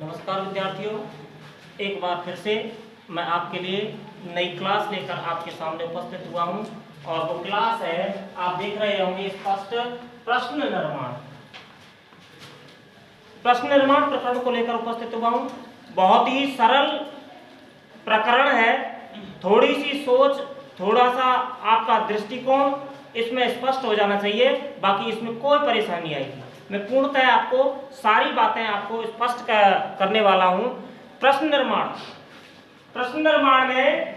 नमस्कार विद्यार्थियों, एक बार फिर से मैं आपके लिए नई क्लास लेकर आपके सामने उपस्थित हुआ हूं और वो क्लास है, आप देख रहे होंगे स्पष्ट, प्रश्न निर्माण। प्रश्न निर्माण प्रकरण को लेकर उपस्थित हुआ हूं। बहुत ही सरल प्रकरण है, थोड़ी सी सोच, थोड़ा सा आपका दृष्टिकोण इसमें स्पष्ट हो जाना चाहिए, बाकी इसमें कोई परेशानी आएगी। मैं पूर्णतः आपको सारी बातें आपको स्पष्ट करने वाला हूं। प्रश्न निर्माण में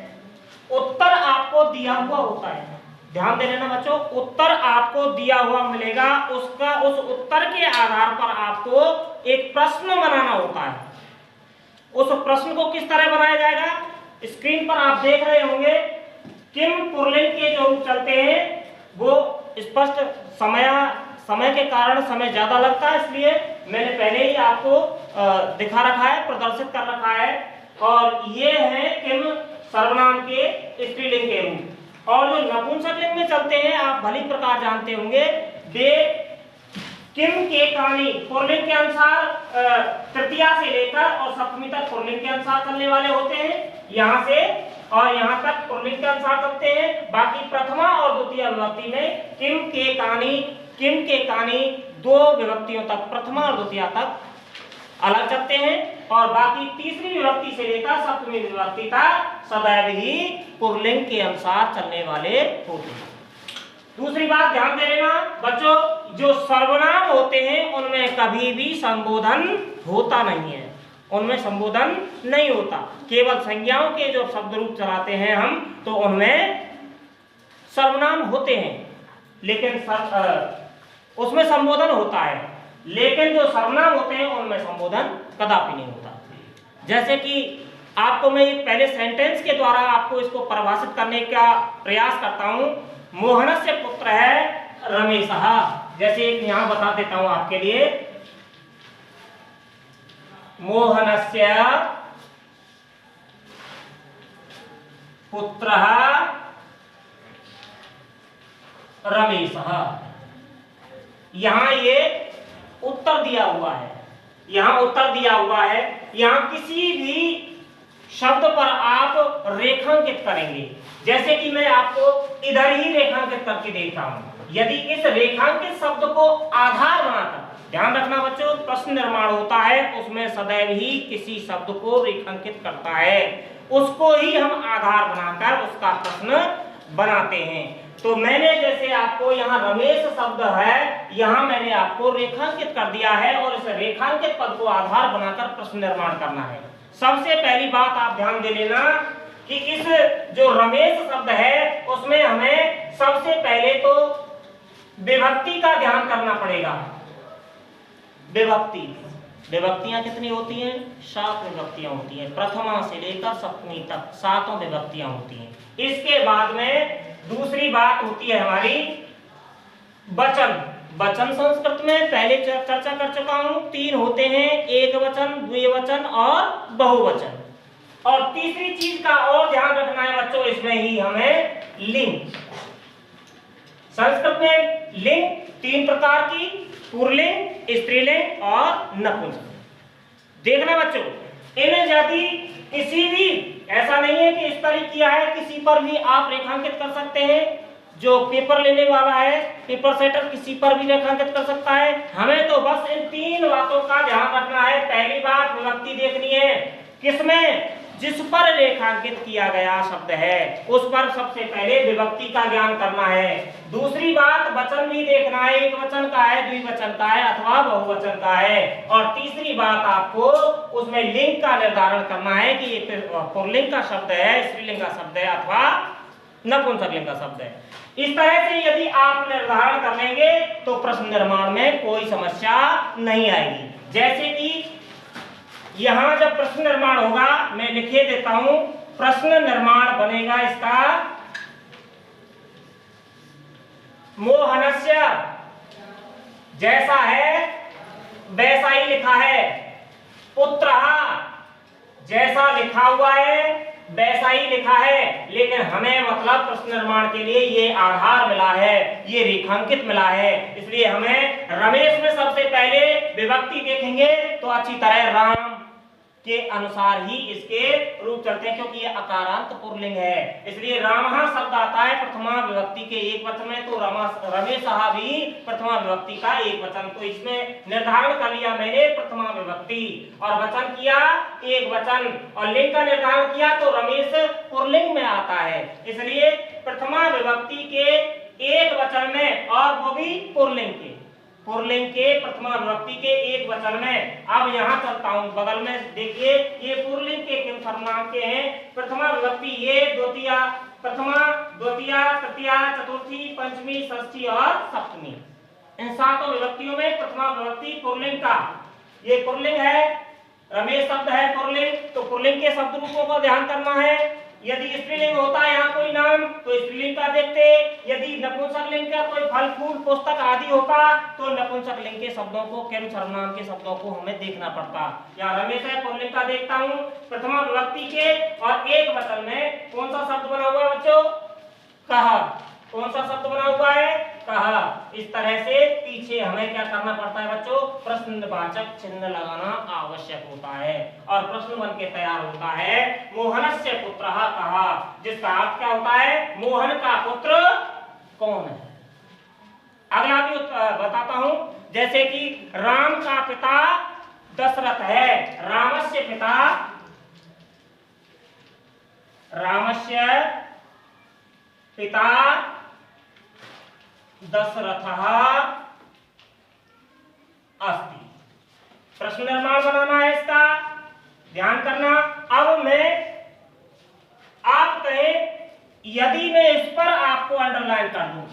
उत्तर आपको दिया हुआ होता है, ध्यान दे लेना बच्चों। उत्तर आपको दिया हुआ मिलेगा, उस उत्तर के आधार पर आपको एक प्रश्न बनाना होता है। उस प्रश्न को किस तरह बनाया जाएगा, स्क्रीन पर आप देख रहे होंगे। किम पुल्लिंग के जो रूप चलते हैं वो स्पष्ट, समय के कारण समय ज्यादा लगता है, इसलिए मैंने पहले ही आपको दिखा रखा है, प्रदर्शित कर रखा है। और ये है किम सर्वनाम के स्त्रीलिंग के रूप। और जो नपुंसकलिंग में चलते हैं आप भली प्रकार जानते होंगे, वे किम के कानी पुल्लिंग के अनुसार तृतीया से लेकर और सप्तमी तक पुल्लिंग के अनुसार चलने वाले होते हैं। यहाँ से और यहाँ तक पुल्लिंग के अनुसार चलते हैं। बाकी प्रथमा और द्वितीय विभक्ति में किम के कानी दो विभक्तियों तक, प्रथमा और द्वितीय तक अलग चलते हैं। और बाकी तीसरी विभक्ति से लेकर सप्तमी विभक्ति तक सदैव ही पुल्लिंग के अनुसार चलने वाले होते हैं। दूसरी बात ध्यान दे लेना बच्चों, जो सर्वनाम होते हैं उनमें कभी भी संबोधन होता नहीं है, उनमें संबोधन नहीं होता। केवल संज्ञाओं के जो शब्द रूप चलाते हैं हम, तो उनमें सर्वनाम होते हैं, लेकिन उसमें संबोधन होता है। लेकिन जो सर्वनाम होते हैं उनमें संबोधन कदापि नहीं होता। जैसे कि आपको मैं पहले सेंटेंस के द्वारा आपको इसको परिभाषित करने का प्रयास करता हूं। मोहनस्य पुत्र है रमेशः, जैसे एक यहां बता देता हूं आपके लिए। मोहनस्य पुत्रः रमेशः, यहां ये उत्तर दिया हुआ है, यहां उत्तर दिया हुआ है। यहां किसी भी शब्द पर आप रेखांकित करेंगे, जैसे कि मैं आपको इधर ही रेखांकित करके देता हूं। यदि इस रेखांकित शब्द को आधार बनाकर, ध्यान रखना बच्चों, प्रश्न निर्माण होता है उसमें सदैव ही किसी शब्द को रेखांकित करता है, उसको ही हम आधार बनाकर उसका प्रश्न बनाते हैं। तो मैंने जैसे आपको यहाँ रमेश शब्द है, यहाँ मैंने आपको रेखांकित कर दिया है और इस रेखांकित पद को आधार बनाकर प्रश्न निर्माण करना है। सबसे पहली बात आप ध्यान दे लेना कि इस जो रमेश शब्द है उसमें हमें सबसे पहले तो विभक्ति का ध्यान करना पड़ेगा। विभक्तियां कितनी होती हैं? 7 विभक्तियां होती हैं, प्रथमा से लेकर सप्तमी तक 7 विभक्तियां होती हैं। इसके बाद में दूसरी बात होती है हमारी वचन संस्कृत में पहले चर्चा कर चुका हूं, 3 होते हैं, एक वचन, द्विवचन और बहुवचन। और तीसरी चीज का और ध्यान रखना है बच्चों, इसमें ही हमें लिंग। संस्कृत में लिंग 3 प्रकार की, पुल्लिंग, स्त्रीलिंग और नपुंसक। देखना बच्चों, इन्हें यदि किसी भी, ऐसा नहीं है कि इस तरह किया है, किसी पर भी आप रेखांकित कर सकते हैं। जो पेपर लेने वाला है, पेपर सेटर, किसी पर भी रेखांकित कर सकता है। हमें तो बस इन 3 बातों का ध्यान रखना है। पहली बात, विभक्ति देखनी है, किसमें? जिस पर रेखांकित किया गया शब्द है उस पर सबसे पहले विभक्ति का ज्ञान करना है। दूसरी बात, वचन भी देखना है, एक वचन का है, द्विवचन का है अथवा बहुवचन का है। और तीसरी बात, आपको उसमें लिंग का निर्धारण करना है कि ये पुल्लिंग का शब्द है, स्त्रीलिंग का शब्द है अथवा नपुंसकलिंग का शब्द है। इस तरह से यदि आप निर्धारण कर लेंगे तो प्रश्न निर्माण में कोई समस्या नहीं आएगी। जैसे कि यहां जब प्रश्न निर्माण होगा, मैं लिखे देता हूं, प्रश्न निर्माण बनेगा इसका, मोहनस्य जैसा है वैसा ही लिखा है, पुत्रः जैसा लिखा हुआ है वैसा ही लिखा है, लेकिन हमें मतलब प्रश्न निर्माण के लिए ये आधार मिला है, ये रेखांकित मिला है। इसलिए हमें रमेश में सबसे पहले विभक्ति देखेंगे तो अच्छी तरह राम, के अनुसार ही इसके रूप चलते हैं, क्योंकि ये अकारांत पुल्लिंग है। इसलिए रामः शब्द आता है प्रथमा विभक्ति के एक वचन में, तो रमेशः भी प्रथमा विभक्ति का एक वचन। तो इसमें निर्धारण कर लिया मैंने प्रथमा विभक्ति, और वचन किया एक वचन, और लिंग का निर्धारण किया तो रमेश पुल्लिंग में आता है। इसलिए प्रथमा विभक्ति के एक वचन में, और वो भी पुल्लिंग के प्रथमा विभक्ति के एक वचन में। अब यहाँ चलता हूँ बगल में, देखिए ये पुल्लिंग के किन सर्वनाम के हैं। प्रथमा विभक्ति ये द्वितीया, प्रथमा, द्वितीया, तृतीया, चतुर्थी, पंचमी, षष्ठी और सप्तमी, इन सातों विभक्तियों में प्रथमा विभक्ति पुल्लिंग का, ये पुल्लिंग है, रमेश शब्द है पुल्लिंग। तो पुल्लिंग के शब्द रूपों का ध्यान करना है। यदि स्त्रीलिंग होता है यहाँ कोई नाम तो स्त्रीलिंग का देखते, यदि नपुंसक लिंग का कोई फल फूल पुस्तक आदि होता तो नपुंसक लिंग के शब्दों को, किन सर्वनाम के शब्दों को हमें देखना पड़ता। यहाँ रमेश है पुल्लिंग का देखता हूँ प्रथमा विभक्ति के, और एक वचन में कौन सा शब्द बना हुआ है बच्चों? कहा। कौन सा शब्द बना हुआ है? कहा। इस तरह से पीछे हमें क्या करना पड़ता है बच्चों? प्रश्नवाचक चिन्ह लगाना आवश्यक होता है, और प्रश्न बन के तैयार होता है मोहनस्य पुत्रः कहा, जिसका अर्थ क्या होता है? मोहन का पुत्र कौन है। अगला भी बताता हूं, जैसे कि राम का पिता दशरथ है, रामस्य पिता, रामस्य पिता दशरथः अस्ति। प्रश्न निर्माण बनाना है इसका, ध्यान करना। अब मैं आप कहें, यदि मैं इस पर आपको अंडरलाइन कर दूं,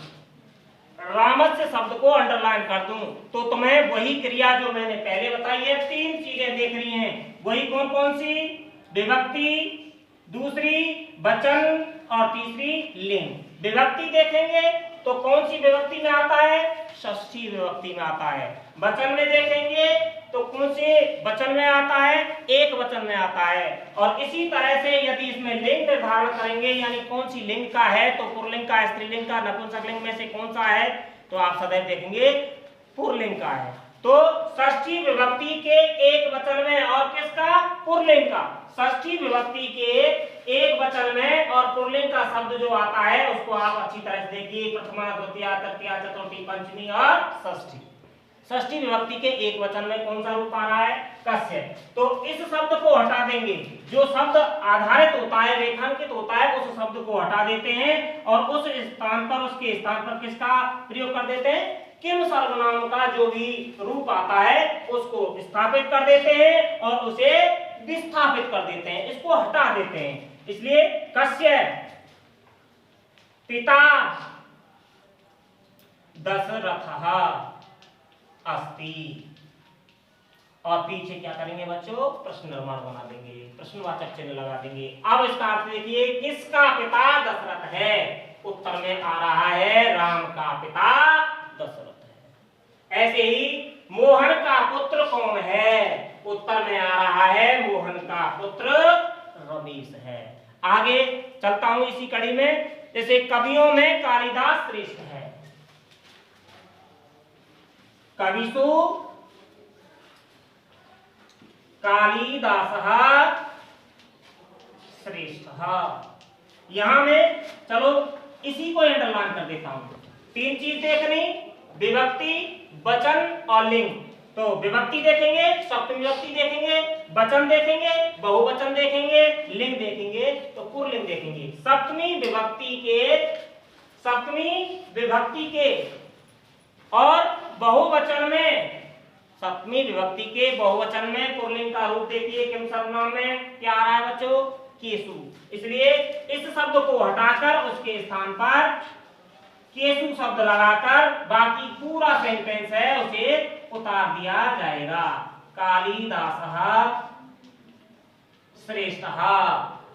रामस्य शब्द को अंडरलाइन कर दूं, तो तुम्हें वही क्रिया जो मैंने पहले बताई है, तीन चीजें देख रही हैं, वही कौन कौन सी? विभक्ति, दूसरी वचन, और तीसरी लिंग। विभक्ति देखेंगे तो कौन सी विभक्ति में आता है? षष्ठी विभक्ति में आता है। वचन में देखेंगे तो कौन से वचन में आता है? एक वचन में आता है। और इसी तरह से यदि इसमें लिंग निर्धारण करेंगे, यानी कौन सी लिंग का है, तो पुल्लिंग का, स्त्रीलिंग का, नपुंसक लिंग में से कौन सा है, तो आप सदैव देखेंगे पुल्लिंग का है। तो षष्ठी विभक्ति के एक वचन में, और किसका? पुल्लिंग का। षष्ठी विभक्ति के एक वचन में और पुल्लिंग का शब्द जो आता है उसको आप अच्छी तरह से देखिए, प्रथमा, द्वितीया, तृतीया, चतुर्थी, पंचमी और षष्ठी। षष्ठी विभक्ति के एक वचन में कौन सा रूप आ रहा है? कस्य। तो इस शब्द को हटा देंगे, जो शब्द आधारित होता है, रेखांकित होता है, उस शब्द को हटा देते हैं, और उस स्थान पर, उसके स्थान पर किसका प्रयोग कर देते हैं? किम सर्वनाम का जो भी रूप आता है उसको स्थापित कर देते हैं और उसे विस्थापित कर देते हैं, इसको हटा देते हैं। इसलिए कस्य पिता दशरथः अस्ति, और पीछे क्या करेंगे बच्चों? प्रश्न निर्माण बना देंगे, प्रश्नवाचक चिन्ह लगा देंगे। अब इसका अर्थ देखिए, किसका पिता दशरथ है? उत्तर में आ रहा है राम का पिता दशरथ है। ऐसे ही मोहन का पुत्र कौन है? उत्तर में आ रहा है मोहन का पुत्र रमेश है। आगे चलता हूं इसी कड़ी में, जैसे कवियों में कालिदास श्रेष्ठ है, कविषु कालिदासः श्रेष्ठ। यहां में चलो इसी को अंडरलाइन कर देता हूं। तीन चीज देखनी, विभक्ति, वचन और लिंग। तो विभक्ति देखेंगे, सप्तमी विभक्ति देखेंगे, वचन देखेंगे, बहुवचन देखेंगे, लिंग देखेंगे, तो पुल्लिंग देखेंगे। सप्तमी विभक्ति के और बहुवचन में, सप्तमी विभक्ति के बहुवचन में पुल्लिंग का रूप देखिए, किम सर्वनाम में क्या आ रहा है बच्चों? केशु। इसलिए इस शब्द को हटाकर उसके स्थान पर केशु शब्द लगाकर बाकी पूरा सेंटेंस है उसे उतार दिया जाएगा। कालिदासः श्रेष्ठः,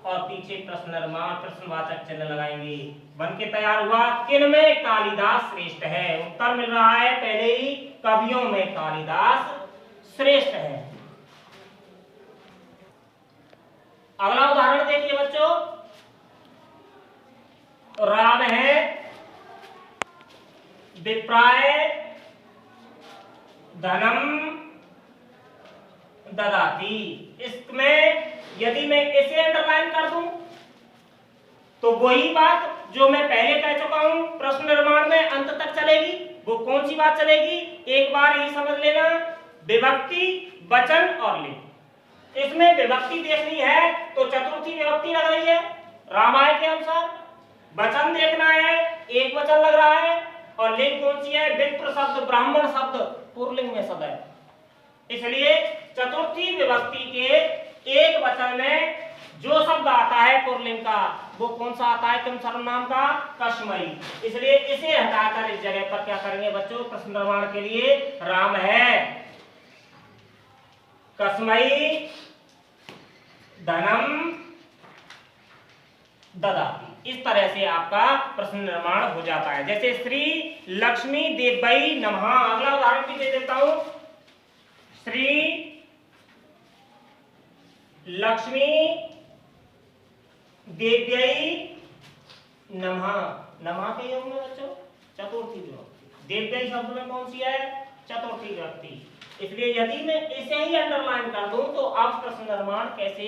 और पीछे प्रश्न निर्माण, प्रश्नवाचक चिन्ह लगाएंगे। बन के तैयार हुआ, किन में कालिदास श्रेष्ठ है? उत्तर मिल रहा है पहले ही, कवियों में कालिदास श्रेष्ठ है। अगला उदाहरण देखिए बच्चों, राम है, विप्राय, धनम, ददाति। इसमें यदि मैं इसे अंडरलाइन कर दूं तो वही बात जो मैं पहले कह चुका हूं प्रश्न निर्माण में अंत तक चलेगी। वो कौन सी बात चलेगी, एक बार ही समझ लेना, विभक्ति, वचन और लिंग। इसमें विभक्ति देखनी है तो चतुर्थी विभक्ति लग रही है रामायण के अनुसार, वचन देखना है एक वचन लग रहा है, और लिंग कौन सी है, विप्र शब्द, ब्राह्मण शब्द पुल्लिंग में सदैव। इसलिए चतुर्थी विभक्ति के एक वचन में जो शब्द आता है पुल्लिंग का वो कौन सा आता है, किम सर्वनाम का, कस्मई। इसलिए इसे हटाकर इस जगह पर क्या करेंगे बच्चों, प्रश्न निर्माण के लिए राम है, कस्मई धनम ददाति। इस तरह से आपका प्रश्न निर्माण हो जाता है। जैसे श्री लक्ष्मी देवई नमः, अगला उदाहरण भी दे देता हूं, श्री लक्ष्मी देव्यै नमः। नमः के योग में बच्चों चतुर्थी विभक्ति, देव्यै शब्द में कौन सी है, चतुर्थी विभक्ति। इसलिए यदि मैं इसे ही अंडरलाइन कर दूं तो आप प्रश्न निर्माण कैसे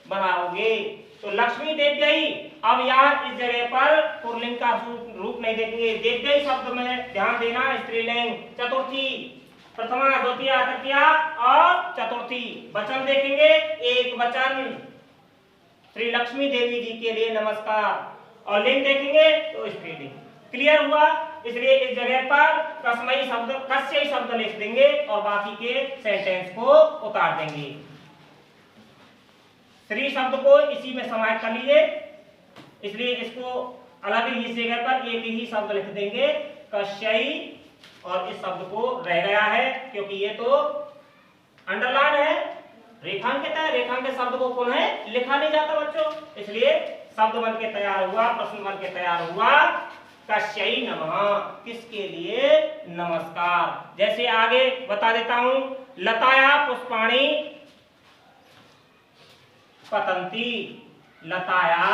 बनाओगे। तो लक्ष्मी देव्यै, अब यहाँ इस जगह पर पुल्लिंग का रूप नहीं देखेंगे, देव्यै शब्द में ध्यान देना, स्त्रीलिंग, चतुर्थी, प्रथमा द्वितीया तृतीया और चतुर्थी। वचन देखेंगे एक वचन, श्री लक्ष्मी देवी जी के लिए नमस्कार, और लिंग देखेंगे तो स्त्रीलिंग। क्लियर हुआ। इसलिए इस जगह पर कस्मई शब्द, कस्यै शब्द लिख देंगे और बाकी के सेंटेंस को उतार देंगे। श्री शब्द को इसी में समाहित कर लीजिए, इसलिए इसको अलग ही जगह पर एक ही शब्द लिख देंगे कस्यै, और इस शब्द को रह गया है क्योंकि ये तो अंडरलाइन है, रेखांकित है, रेखांकित शब्द को कौन है, लिखा नहीं जाता बच्चों। इसलिए शब्द बन के तैयार हुआ, प्रश्न बन के तैयार हुआ कस्यै नमः, किसके लिए, नमस्कार। जैसे आगे बता देता हूं, लताया पुष्पाणि पतंती, लताया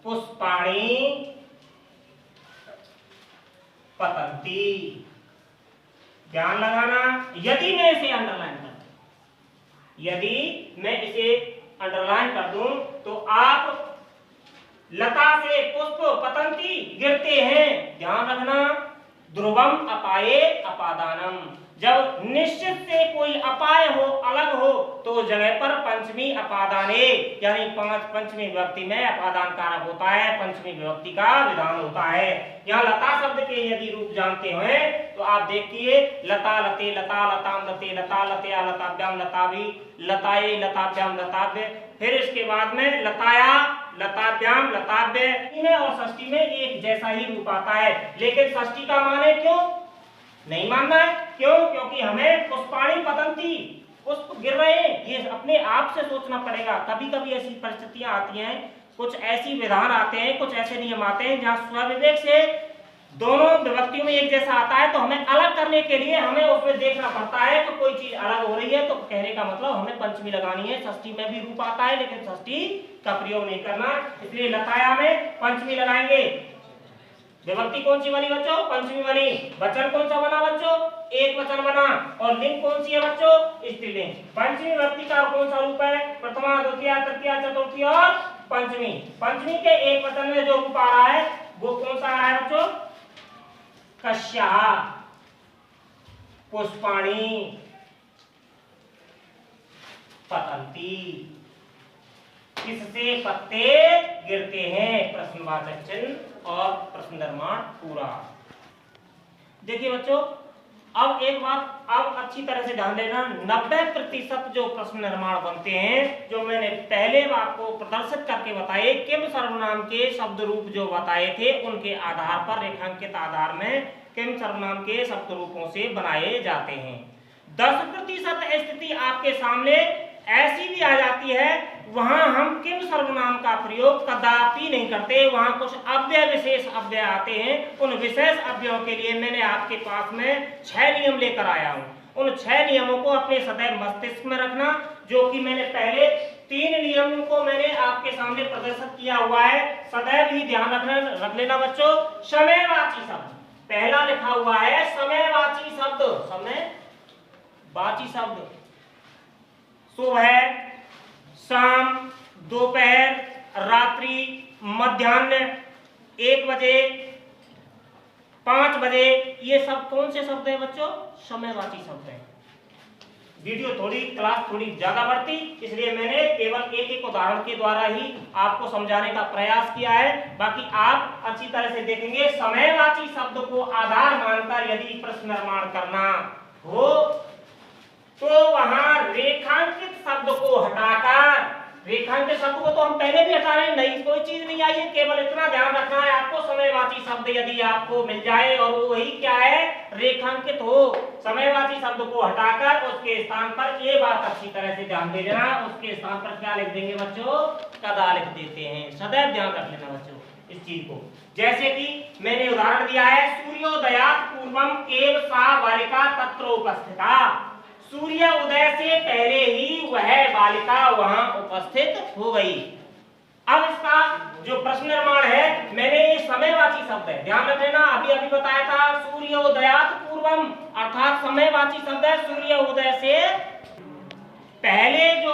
पुष्पाणि पतंती। ध्यान लगाना, यदि मैं इसे अंडरलाइन कर दूं, यदि मैं इसे अंडरलाइन कर दूं तो आप लता से पुष्प पतंती गिरते हैं, ध्यान रखना, ध्रुवम अपाये अपादानम, जब निश्चित से कोई अपाय हो, अलग हो, तो उस जगह पर पंचमी अपादाने यानी पंचमी विभक्ति में अपादान कारक होता है, पंचमी विभक्ति का विधान होता है। यहाँ लता शब्द के यदि रूप जानते हैं तो आप देखिए, लता लते लता लताम लते लता लतया लताभ्याम लताभि लताये लताभ्याम लताभ्य, फिर इसके बाद में लताया लताभ्याम लताभ्य, इन्हें और षष्ठी में एक जैसा ही रूप आता है, लेकिन षष्ठी का माने क्यों नहीं मानना है, क्यों, क्योंकि हमें पुष्पाणि पतंती, पुष्प गिर रहे हैं, ये अपने आप से सोचना पड़ेगा। कभी कभी ऐसी परिस्थितियां आती हैं, कुछ ऐसी विधान आते हैं, कुछ ऐसे नियम आते हैं जहां स्वविवेक से दोनों विभक्तियों में एक जैसा आता है, तो हमें अलग करने के लिए हमें उसमें देखना पड़ता है कि कोई चीज अलग हो रही है, तो कहने का मतलब हमें पंचमी लगानी है। षष्ठी में भी रूप आता है लेकिन षष्ठी का प्रयोग नहीं करना, इसलिए लताया में पंचमी लगाएंगे। विभक्ति कौन सी बनी बच्चों, पंचमी बनी। वचन कौन सा बना बच्चों, एक वचन बना, और लिंग कौन सी है बच्चों, स्त्रीलिंग। पंचमी विभक्ति का कौन सा रूप है, प्रथमा द्वितीया तृतीया चतुर्थी और पंचमी। पंचमी के एक वचन में जो रूप आ रहा है वो कौन सा आ रहा है बच्चों, कस्याः पुष्पाणि पतंती, किससे पत्ते गिरते हैं, प्रश्नवाचक चिन्ह और प्रश्न निर्माण पूरा। देखिए बच्चों, अब एक बात अब अच्छी तरह से ध्यान देना, 90% जो प्रश्न निर्माण बनते हैं, जो मैंने पहले आपको प्रदर्शित करके बताए, किम सर्वनाम के शब्द रूप जो बताए थे उनके आधार पर, रेखांकित आधार में किम सर्वनाम के शब्द रूपों से बनाए जाते हैं। 10% स्थिति आपके सामने ऐसी भी आ जाती है, वहां हम किम सर्वनाम का प्रयोग कदापि नहीं करते, वहां कुछ अव्यय विशेष अव्यय आते हैं। उन विशेष अव्ययों के लिए मैंने आपके पास में 6 नियम लेकर आया हूं। उन 6 नियमों को अपने सदैव मस्तिष्क में रखना, जो कि मैंने पहले 3 नियमों को मैंने आपके सामने प्रदर्शित किया हुआ है, सदैव ही ध्यान रख लेना बच्चों। समयवाची शब्द पहला लिखा हुआ है, समयवाची शब्द, समय वाची शब्द सुबह, शाम, दोपहर, रात्रि, मध्याह्न, 1 बजे, 5 बजे, ये सब कौन से शब्द हैं बच्चों? समयवाची शब्द हैं। वीडियो क्लास थोड़ी ज्यादा बढ़ती, इसलिए मैंने केवल एक एक उदाहरण के द्वारा ही आपको समझाने का प्रयास किया है। बाकी आप अच्छी तरह से देखेंगे, समयवाची शब्द को आधार मानकर यदि प्रश्न निर्माण करना हो तो वहां रेखांकित शब्द को हटाकर, रेखांकित शब्द को तो हम पहले भी हटा रहे हैं, नई कोई चीज नहीं आई है, केवल इतना ध्यान रखना है आपको, समयवाची शब्द यदि आपको मिल जाए और वो वही क्या है, रेखांकित हो, समयवाची शब्द को हटाकर उसके स्थान पर, ये बात अच्छी तरह से ध्यान दे देना, उसके स्थान पर क्या लिख देंगे बच्चों? कदा लिख देते हैं। सदैव ध्यान रख लेना बच्चों इस चीज को। जैसे कि मैंने उदाहरण दिया है, सूर्योदयात् पूर्वम एव सा बालिका तत्र उपस्थिता, सूर्य उदय से पहले ही वह बालिका वहां उपस्थित हो गई। अब इसका जो प्रश्न निर्माण है, मैंने ये समयवाची शब्द है, ध्यान रख लेना, अभी अभी बताया था सूर्योदयात् पूर्वम, अर्थात समयवाची शब्द है, सूर्य उदय से पहले जो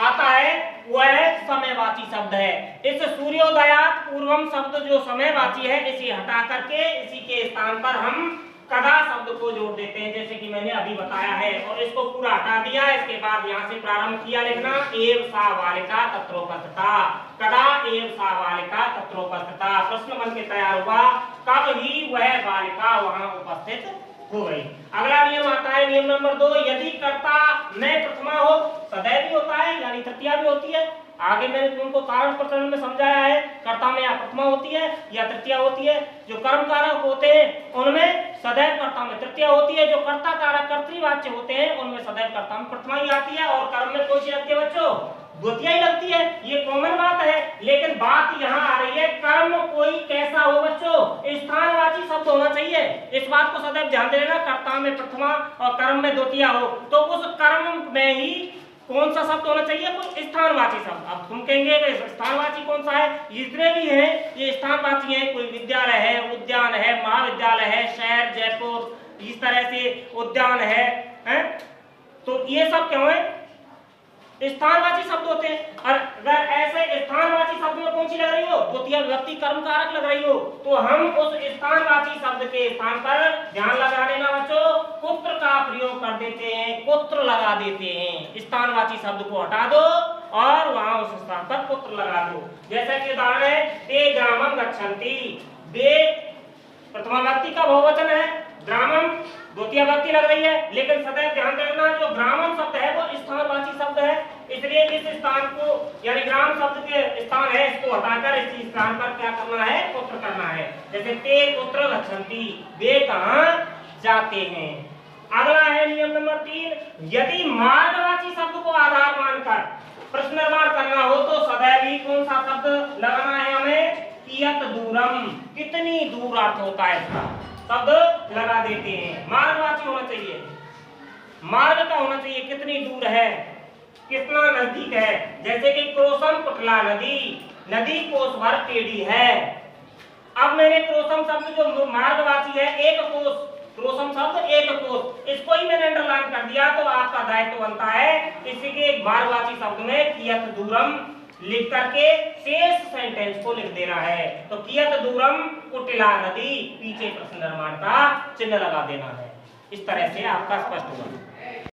आता है वह समयवाची शब्द है। इस सूर्योदयात् पूर्वम शब्द जो समयवाची है, इसे हटा करके इसी के स्थान पर हम कदा शब्द को जोड़ देते हैं, जैसे कि मैंने अभी बताया है, और इसको पूरा हटा दिया। इसके बाद यहाँ से प्रारंभ किया लिखना, एव सा बालिका तत्रोपस्थिता, कदा एव सा बालिका तत्रोपस्थिता, प्रश्न बन के तैयार हुआ, कब ही वह बालिका वहां उपस्थित हो गई। अगला नियम आता है, नियम नंबर 2, यदि कर्ता में प्रथमा हो, सदैव भी होता है यानी तृतीया भी होती है। आगे मैंने तुमको कारण प्रकरण में समझाया है, कर्ता में या प्रथमा होती है या तृतीया होती है। जो कर्म कारक होते हैं उनमें सदैव कर्ता में तृतीया होती है, जो कर्ता कारक कर्तृवाच्य होते हैं उनमें सदैव कर्ता में प्रथमा ही आती है, और कर्म में कौन सी लगती है बच्चों? द्वितीया ही लगती है। ये कॉमन बात है, लेकिन बात यहाँ आ रही है, कर्म कोई कैसा हो बच्चों? स्थानवाची शब्द होना चाहिए। इस बात को सदैव ध्यान देना, कर्ता में प्रथमा और कर्म में द्वितीया हो तो उस कर्म में ही कौन सा शब्द होना चाहिए? कुछ स्थानवाची शब्द। अब तुम कहेंगे स्थानवाची कौन सा है? जितने भी हैं ये स्थानवाची हैं। कोई विद्यालय है, उद्यान है, महाविद्यालय है, शहर जयपुर, इस तरह से उद्यान है? तो ये सब क्यों है? स्थानवाची शब्द होते हैं। और अगर ऐसे स्थानवाची शब्द में कौन सी लग रही हो, द्वितीय विभक्ति कर्म कारक लग रही हो, तो हम उस स्थानवाची शब्द के स्थान पर ध्यान लगा देना बच्चों, पुत्र का प्रयोग कर देते हैं, पुत्र लगा देते हैं। स्थानवाची शब्द को हटा दो और वहां उस स्थान पर पुत्र लगा दो। जैसा कि उदाहरण है, ते ग्रामम गच्छन्ति, वे प्रथमा व्यक्ति का बहुवचन है, ग्रामम द्वितीय व्यक्ति लग रही है, लेकिन सदैव ध्यान रखना जो ग्रामम शब्द है वो स्थानवाची शब्द है, इसलिए इस स्थान को यानी ग्राम शब्द के स्थान है इसको हटाकर इस स्थान पर क्या करना है? पुत्र करना है। जैसे ते पुत्र गच्छन्ति, वे कहां जाते हैं। अगला है नियम नंबर 3, यदि मार्गवाची शब्द को आधार मानकर प्रश्न निर्माण करना हो तो सदैव ही कौन सा शब्द लगाना है हमें? कियत दूरम, कितनी दूर अर्थ होता है इसका, शब्द लगा देते हैं। मार्गवाची होना चाहिए, मार्ग का होना चाहिए, कितनी दूर है, कितना नजदीक है। जैसे कि क्रोशम कुटला नदी, नदी कोस भर टेढ़ी है। अब मैंने क्रोशम शब्द जो मार्गवाची है, एक कोस, क्रोशम शब्द एक कोस, इसको ही मैंने अंडरलाइन कर दिया, तो आपका दायित्व बनता है इसी के मार्गवाची शब्द में कियत दूरम लिख करके शेष सेंटेंस को लिख देना है। तो कियत दूरम कुटिला नदी, पीछे प्रश्न निर्माण का चिन्ह लगा देना है। इस तरह से आपका स्पष्ट होगा।